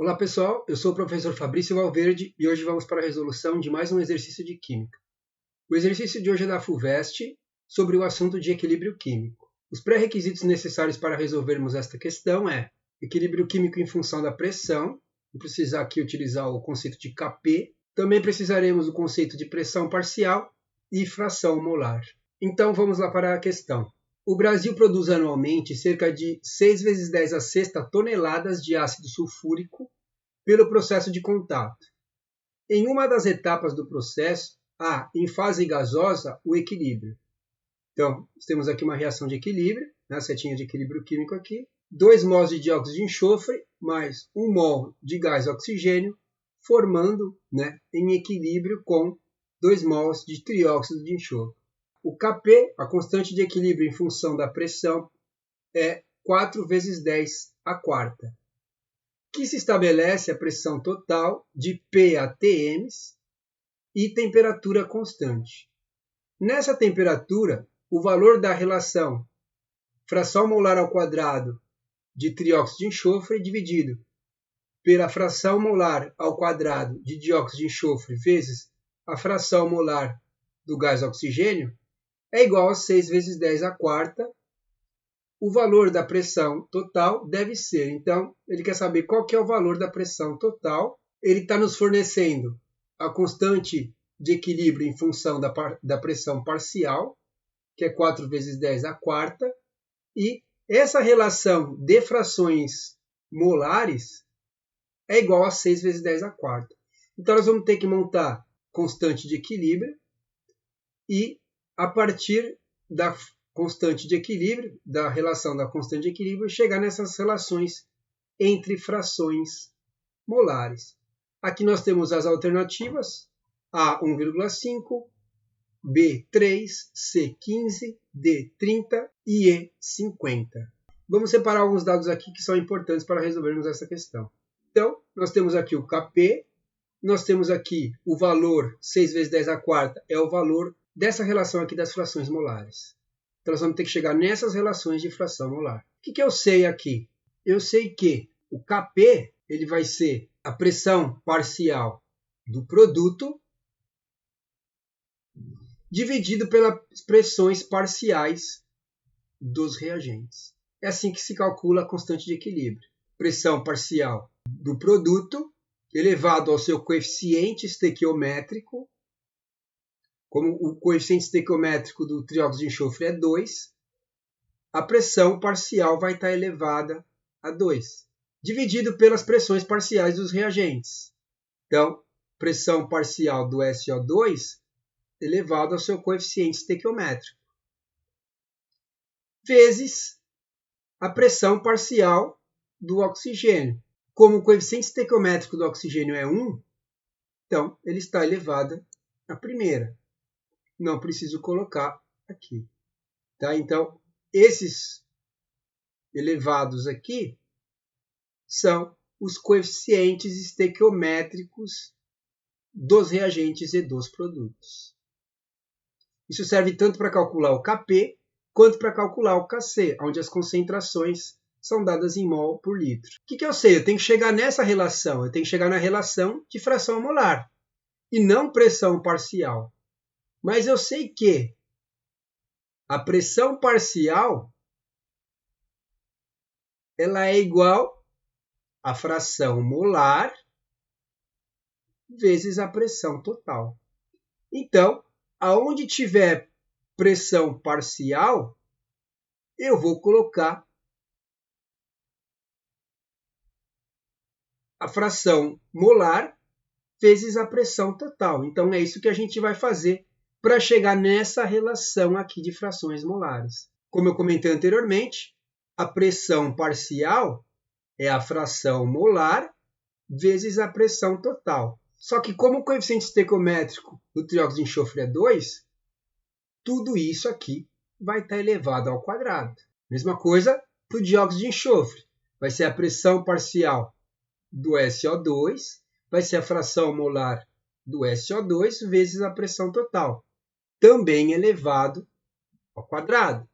Olá pessoal, eu sou o professor Fabrício Valverde e hoje vamos para a resolução de mais um exercício de Química. O exercício de hoje é da FUVEST sobre o assunto de equilíbrio químico. Os pré-requisitos necessários para resolvermos esta questão é equilíbrio químico em função da pressão, vou precisar aqui utilizar o conceito de Kp, também precisaremos do conceito de pressão parcial e fração molar. Então vamos lá para a questão. O Brasil produz anualmente cerca de 6 vezes 10 a sexta toneladas de ácido sulfúrico pelo processo de contato. Em uma das etapas do processo, há, em fase gasosa, o equilíbrio. Então, temos aqui uma reação de equilíbrio, a setinha de equilíbrio químico aqui. 2 mols de dióxido de enxofre mais 1 mol de gás oxigênio, formando em equilíbrio com 2 mols de trióxido de enxofre. O Kp, a constante de equilíbrio em função da pressão, é 4 vezes 10 a quarta, que se estabelece a pressão total de PATM e temperatura constante. Nessa temperatura, o valor da relação fração molar ao quadrado de trióxido de enxofre dividido pela fração molar ao quadrado de dióxido de enxofre vezes a fração molar do gás oxigênio é igual a 6 vezes 10 a quarta. O valor da pressão total deve ser. Então, ele quer saber qual que é o valor da pressão total. Ele está nos fornecendo a constante de equilíbrio em função da pressão parcial, que é 4 vezes 10 a quarta. E essa relação de frações molares é igual a 6 vezes 10 a quarta. Então, nós vamos ter que montar constante de equilíbrio e, a partir da constante de equilíbrio, da relação da constante de equilíbrio, chegar nessas relações entre frações molares. Aqui nós temos as alternativas: A 1,5, B 3, C 15, D 30 e E 50. Vamos separar alguns dados aqui que são importantes para resolvermos essa questão. Então, nós temos aqui o Kp, nós temos aqui o valor 6 vezes 10 a quarta, é o valor dessa relação aqui das frações molares. Então, nós vamos ter que chegar nessas relações de fração molar. O que eu sei aqui? Eu sei que o Kp ele vai ser a pressão parcial do produto dividido pelas pressões parciais dos reagentes. É assim que se calcula a constante de equilíbrio. Pressão parcial do produto elevado ao seu coeficiente estequiométrico. Como o coeficiente estequiométrico do trióxido de enxofre é 2, a pressão parcial vai estar elevada a 2, dividido pelas pressões parciais dos reagentes. Então, pressão parcial do SO2 elevado ao seu coeficiente estequiométrico, vezes a pressão parcial do oxigênio. Como o coeficiente estequiométrico do oxigênio é 1, então ele está elevado à primeira. Não preciso colocar aqui. Tá? Então, esses elevados aqui são os coeficientes estequiométricos dos reagentes e dos produtos. Isso serve tanto para calcular o Kp quanto para calcular o Kc, onde as concentrações são dadas em mol por litro. O que eu sei? Eu tenho que chegar nessa relação. Eu tenho que chegar na relação de fração molar e não pressão parcial. Mas eu sei que a pressão parcial ela é igual à fração molar vezes a pressão total. Então, aonde tiver pressão parcial, eu vou colocar a fração molar vezes a pressão total. Então, é isso que a gente vai fazer para chegar nessa relação aqui de frações molares. Como eu comentei anteriormente, a pressão parcial é a fração molar vezes a pressão total. Só que como o coeficiente estequiométrico do trióxido de enxofre é 2, tudo isso aqui vai estar elevado ao quadrado. Mesma coisa para o dióxido de enxofre. Vai ser a pressão parcial do SO2, vai ser a fração molar do SO2 vezes a pressão total, também elevado ao quadrado.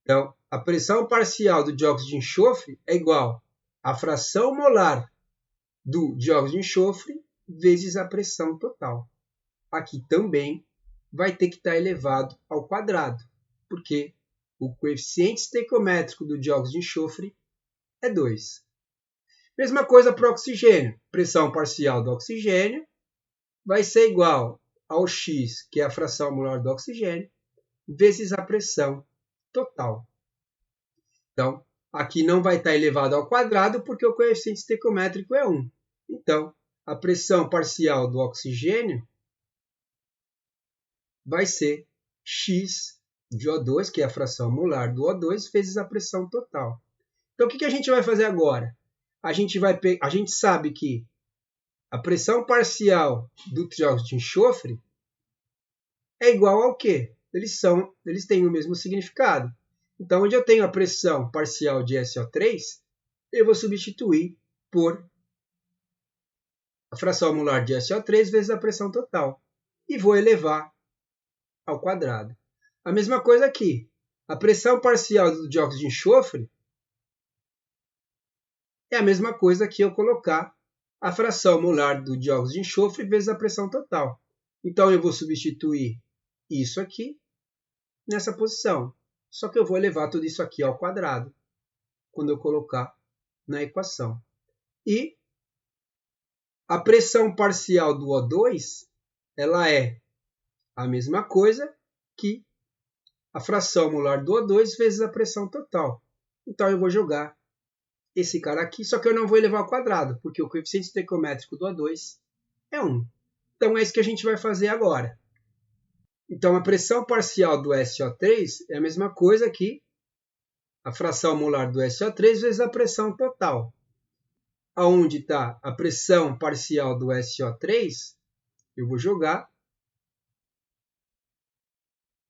Então, a pressão parcial do dióxido de enxofre é igual à fração molar do dióxido de enxofre vezes a pressão total. Aqui também vai ter que estar elevado ao quadrado, porque o coeficiente estequiométrico do dióxido de enxofre é 2. Mesma coisa para o oxigênio. Pressão parcial do oxigênio vai ser igual ao X, que é a fração molar do oxigênio, vezes a pressão total. Então, aqui não vai estar elevado ao quadrado, porque o coeficiente estequiométrico é 1. Então, a pressão parcial do oxigênio vai ser X de O2, que é a fração molar do O2, vezes a pressão total. Então, o que a gente vai fazer agora? A gente sabe que a pressão parcial do dióxido de enxofre é igual ao quê? Eles têm o mesmo significado. Então, onde eu tenho a pressão parcial de SO3, eu vou substituir por a fração molar de SO3 vezes a pressão total. E vou elevar ao quadrado. A mesma coisa aqui. A pressão parcial do dióxido de enxofre é a mesma coisa que eu colocar a fração molar do dióxido de enxofre vezes a pressão total. Então, eu vou substituir isso aqui nessa posição. Só que eu vou elevar tudo isso aqui ao quadrado quando eu colocar na equação. E a pressão parcial do O2 ela é a mesma coisa que a fração molar do O2 vezes a pressão total. Então, eu vou jogar esse cara aqui, só que eu não vou elevar ao quadrado, porque o coeficiente estequiométrico do O2 é 1. Então, é isso que a gente vai fazer agora. Então, a pressão parcial do SO3 é a mesma coisa que a fração molar do SO3 vezes a pressão total. Aonde está a pressão parcial do SO3, eu vou jogar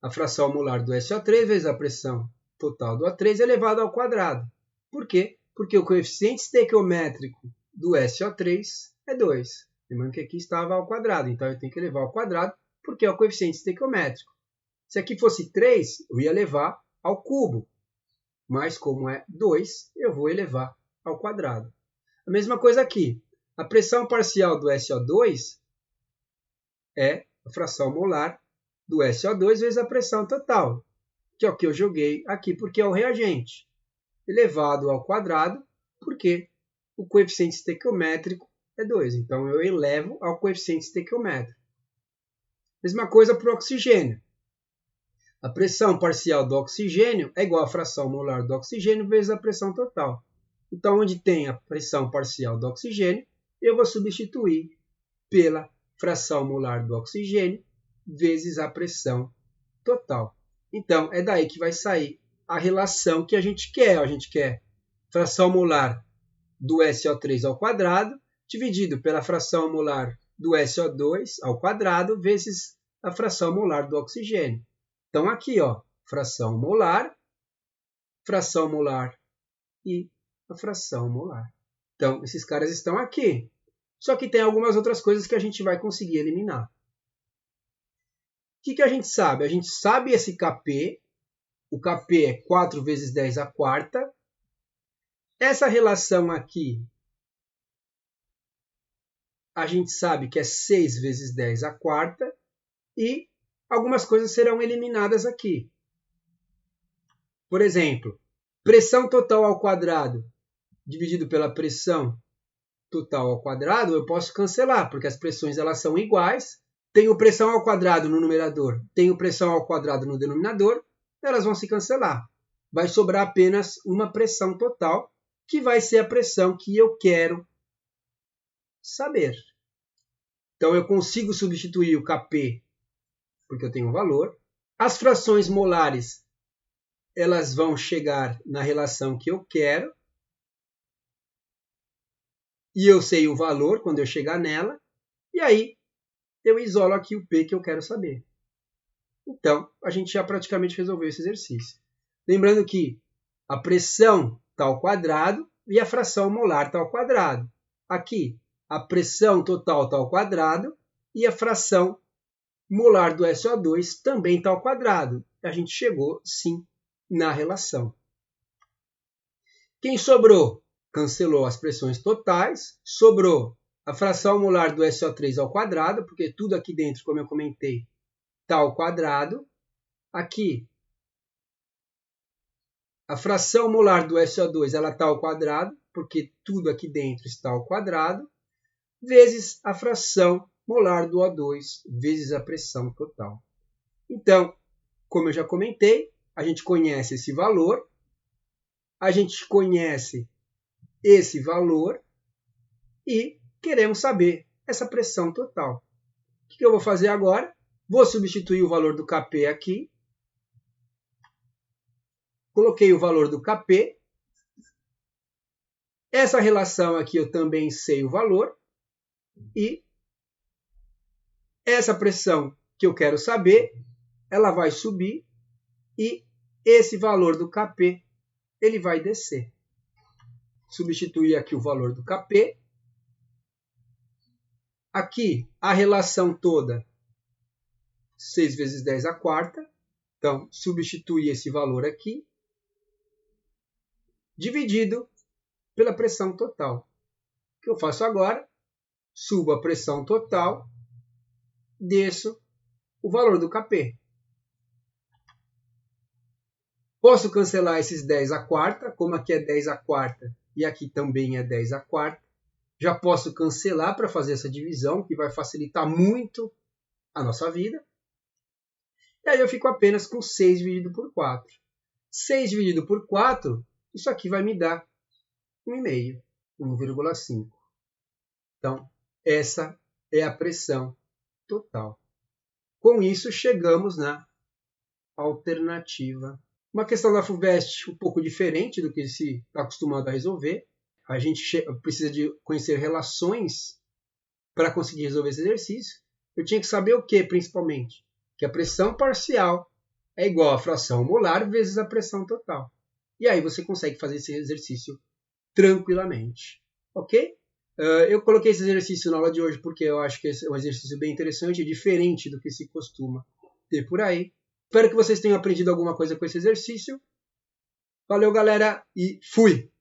a fração molar do SO3 vezes a pressão total do O3 elevado ao quadrado. Por quê? Porque o coeficiente estequiométrico do SO3 é 2. Lembrando que aqui estava ao quadrado, então eu tenho que elevar ao quadrado, porque é o coeficiente estequiométrico. Se aqui fosse 3, eu ia levar ao cubo. Mas como é 2, eu vou elevar ao quadrado. A mesma coisa aqui. A pressão parcial do SO2 é a fração molar do SO2 vezes a pressão total, que é o que eu joguei aqui porque é o reagente, elevado ao quadrado, porque o coeficiente estequiométrico é 2. Então, eu elevo ao coeficiente estequiométrico. Mesma coisa para o oxigênio. A pressão parcial do oxigênio é igual à fração molar do oxigênio vezes a pressão total. Então, onde tem a pressão parcial do oxigênio, eu vou substituir pela fração molar do oxigênio vezes a pressão total. Então, é daí que vai sair a relação que a gente quer. A gente quer fração molar do SO3 ao quadrado dividido pela fração molar do SO2 ao quadrado vezes a fração molar do oxigênio. Então, aqui, ó, fração molar e a fração molar. Então, esses caras estão aqui. Só que tem algumas outras coisas que a gente vai conseguir eliminar. O que a gente sabe? A gente sabe esse Kp. O Kp é 4 vezes 10 à quarta. Essa relação aqui, a gente sabe que é 6 vezes 10 à quarta. E algumas coisas serão eliminadas aqui. Por exemplo, pressão total ao quadrado dividido pela pressão total ao quadrado, eu posso cancelar, porque as pressões elas são iguais. Tenho pressão ao quadrado no numerador, tenho pressão ao quadrado no denominador, elas vão se cancelar. Vai sobrar apenas uma pressão total, que vai ser a pressão que eu quero saber. Então, eu consigo substituir o Kp, porque eu tenho um valor. As frações molares, elas vão chegar na relação que eu quero. E eu sei o valor quando eu chegar nela. E aí, eu isolo aqui o P que eu quero saber. Então, a gente já praticamente resolveu esse exercício. Lembrando que a pressão está ao quadrado e a fração molar está ao quadrado. Aqui, a pressão total está ao quadrado e a fração molar do SO2 também está ao quadrado. A gente chegou, sim, na relação. Quem sobrou? cancelou as pressões totais, sobrou a fração molar do SO3 ao quadrado, porque tudo aqui dentro, como eu comentei, está ao quadrado. Aqui, a fração molar do SO2 está ao quadrado, porque tudo aqui dentro está ao quadrado, vezes a fração molar do O2, vezes a pressão total. Então, como eu já comentei, a gente conhece esse valor, a gente conhece esse valor e queremos saber essa pressão total. O que eu vou fazer agora? Vou substituir o valor do Kp aqui. Coloquei o valor do Kp. Essa relação aqui eu também sei o valor. E essa pressão que eu quero saber, ela vai subir e esse valor do Kp ele vai descer. Substituir aqui o valor do Kp. Aqui a relação toda, 6 vezes 10 à quarta. Então, substituir esse valor aqui, dividido pela pressão total. O que eu faço agora? Subo a pressão total, desço o valor do Kp. Posso cancelar esses 10 à quarta, como aqui é 10 à quarta e aqui também é 10 à quarta. Já posso cancelar para fazer essa divisão, que vai facilitar muito a nossa vida. E aí eu fico apenas com 6 dividido por 4. 6 dividido por 4, isso aqui vai me dar 1,5, 1,5. Então, essa é a pressão total. Com isso, chegamos na alternativa. Uma questão da FUVEST um pouco diferente do que se está acostumado a resolver. A gente precisa de conhecer relações para conseguir resolver esse exercício. Eu tinha que saber o que, principalmente? Que a pressão parcial é igual à fração molar vezes a pressão total. E aí você consegue fazer esse exercício tranquilamente. Ok? Eu coloquei esse exercício na aula de hoje porque eu acho que esse é um exercício bem interessante, diferente do que se costuma ter por aí. Espero que vocês tenham aprendido alguma coisa com esse exercício. Valeu, galera, e fui!